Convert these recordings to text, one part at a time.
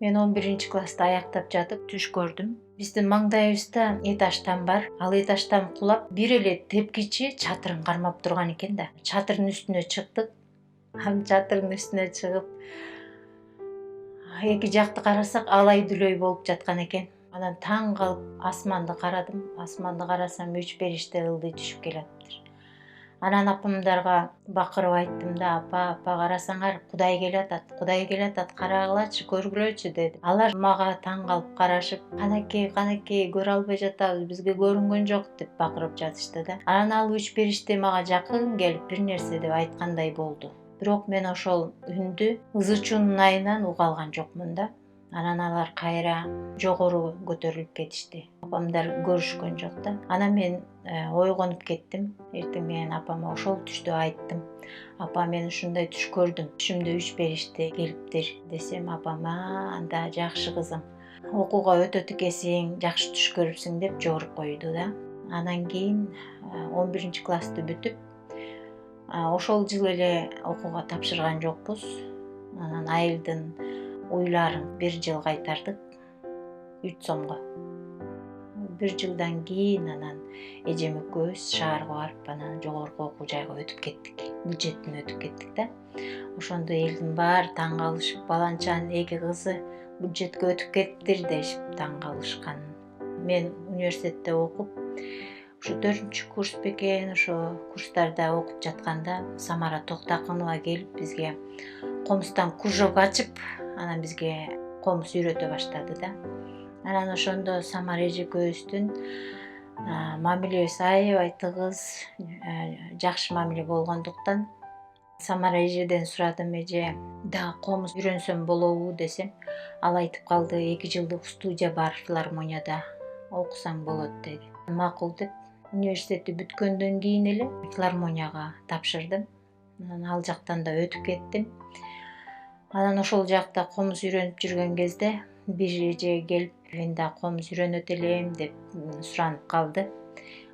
Мен 11 класста аяктап жатып түш көрдүм. Биздин маңдайыбызда этаждан бар. Ал этаждан кулап бир эле тепкичи чатырын кармап турган экен да. Чатырдын үстүнө чыктык. Чатырдын үстүнө чыгып эки жакты карасак алай дүлөй болуп жаткан экен. Анан таң калып асманды карадым. Асманды карасам 3 периште ылдый түшүп келатыптыр. Анан апамдарга бакырып айттым да, апа карасаңар, Кудай келатат, карагылачы, көргүлөчү дедим. Алар мага таң калып карашып, канакей көрө албай жатабыз, бизге көрүнгөн жок деп бакырып жатышты да. Анан ал 3 периште мага жакын келип бир нерсе деп айткандай болду. Бирок мен ошол үндү ызы чуунун айынан уга алган жокмун да. Анан алар кайра жогору көтөрүлүп кетишти. Апамдар көрүшкөн жок да. Анан мен ойгонуп кеттим. Эртең менен апама ошол түштү айттым. Апа, мен ушундай түш көрдүм. Түшүмдө 3 периште келиптир десем, апам: анда жакшы кызым. Окууга өтө тикесиң, жакшы түш көрүпсүң деп жоруп койду да. Анан кийин 11 классты бүтүп, ошол жылы эле окууга тапшырган жокпуз. Анан айылдын уйларын бир жыл кайтардык 3 сомго. Бир жылдан кийин анан эжем экөөбүз шаарга барып, анан жогорку окуу жайга өтүп кеттик. Бюджеттен өтүп кеттик да. Ошондо элдин баары таң калышып, баланчанын 2 кызы бюджетке өтүп кетиптир дешип таң калышкан. Мен университетте окуп, ушу 4-курс бекен, ошо курстарда окуп жатканда Самара Токтакынова келип бизге комуздан кружок ачып, анан бизге комуз үйрөтө баштады да. Анан ошондо Самара эже экөөбүздүн мамилебиз аябай тыгыз, жакшы мамиле болгондуктан Самара эжеден сурадым: эже, дагы комуз үйрөнсөм болобу десем, ал айтып калды: 2 жылдык студия бар филармонияда, окусаң болот деди. Макул деп, университетти бүткөндөн кийин эле филармонияга тапшырдым. Анан ал жактан да өтүп кеттим. Анан ошол жакта комуз үйрөнүп жүргөн кезде бир эже келип, мен да комуз үйрөнөт элем деп суранып калды.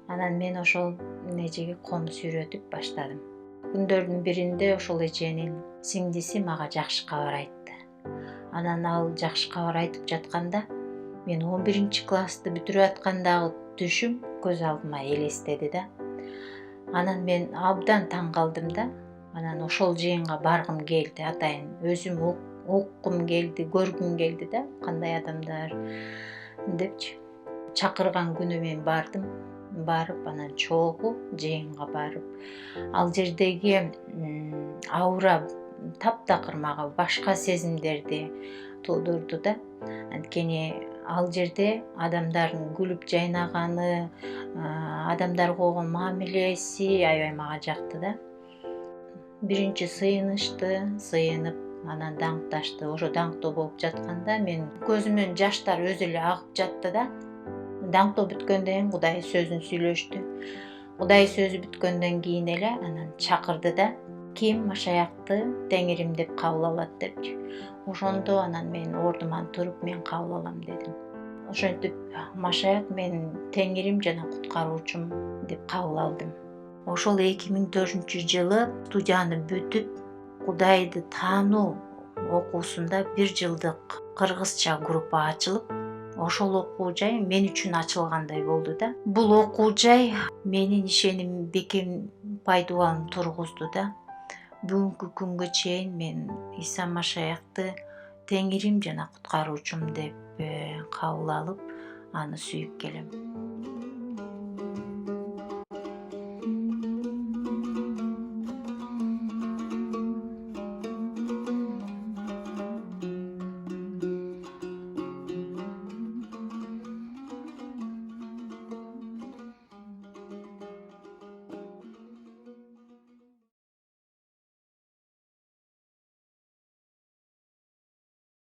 Анан мен ошол эжеге комуз үйрөтүп баштадым. Күндөрдүн биринде ошол эженин сиңдиси мага жакшы кабар айтты. Анан ал жакшы кабар айтып жатканда мен 11-классты бүтүрүп аткандагы түшүм көз алдыма элестеди да. Анан мен абдан таң калдым да. Анан ошол жыйынга баргым келди, атайын өзүм уккум келди, көргүм келди да, кандай адамдар депчи. Чакырган күнү мен бардым. Барып, анан чогуу жыйынга барып, ал жердеги аура таптакыр мага башка сезимдерди туудурду да. Анткени ал жерде адамдардын күлүп жайнаганы, адамдарга болгон мамилеси аябай мага жакты да. Биринчи сыйынышты, сыйынып, анан даңкташты. Ошо даңктоо болуп жатканда мен көзүмдөн жаштар өзү эле агып жатты да. Даңктоо бүткөндөн кийин Кудай сөзүн сүйлөштү. Кудай сөзү бүткөндөн кийин эле анан чакырды да: ким Машаякты теңирим деп кабыл алат депчи. Ошондо анан мен ордуман туруп, мен кабыл алам дедим. Ошентип Машаяк менин теңирим жана куткаруучум деп кабыл алдым. Ошол 2004-жылы студияны бүтүп, Кудайды таануу окуусунда 1 жылдык кыргызча группа ачылып, ошол окуу жай мен үчүн ачылгандай болду да. Бул окуу жай менин ишеним бекем пайдубалым тургузду да. Бүгүнкү күнгө чейин мен Иса Машаякты теңирим жана куткаруучум деп кабыл алып, аны сүйүп келем.